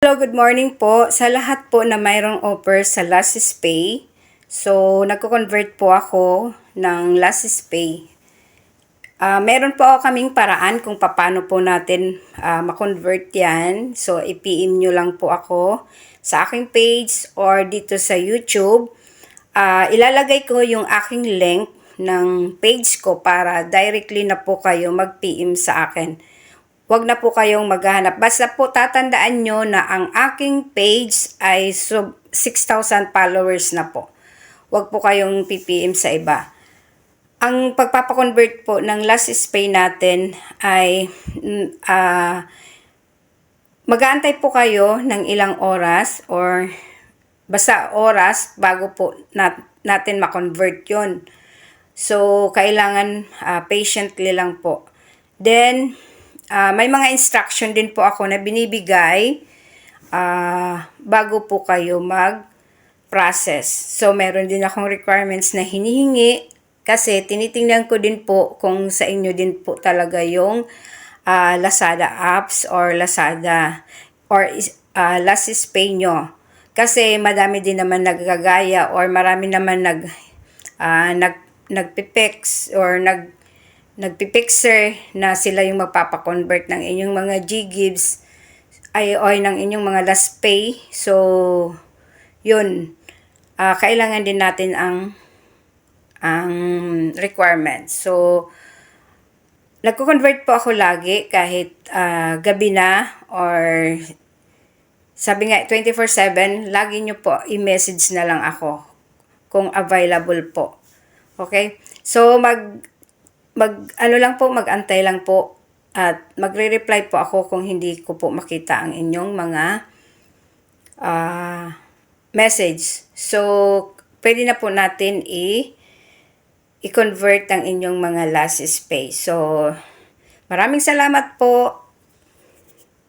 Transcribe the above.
Hello, good morning po. Sa lahat po na mayroong offer sa Lassis Pay. So, nagko-convert po ako ng Lassis Pay. Meron po kaming paraan kung paano po natin ma-convert yan. So, i-PM nyo lang po ako sa aking page or dito sa YouTube. Ilalagay ko yung aking link ng page ko para directly na po kayo mag-PM sa akin. Huwag na po kayong maghahanap. Basta po tatandaan nyo na ang aking page ay 6,000 followers na po. Huwag po kayong PPM sa iba. Ang pagpapakonvert po ng Lassis Pay natin ay mag-aantay po kayo ng ilang oras or basta oras bago po natin ma-convert yun. So, kailangan patiently lang po. Then, may mga instruction din po ako na binibigay bago po kayo mag-process. So, meron din akong requirements na hinihingi kasi tinitingnan ko din po kung sa inyo din po talaga yung Lazada apps or Lazada or Lassis Pay nyo. Kasi madami din naman naggagaya or marami naman nagpipix or nagpipixer na sila yung magpapakonvert ng inyong mga G-Gives o ng inyong mga Last Pay. So, yun. Kailangan din natin ang requirements. So, nagko-convert po ako lagi kahit gabi na or sabi nga 24/7, lagi nyo po i-message na lang ako kung available po. Okay? So, mag-antay lang po at magre-reply po ako kung hindi ko po makita ang inyong mga message. So, pwede na po natin i-convert ang inyong mga Lassis Pay. So, maraming salamat po.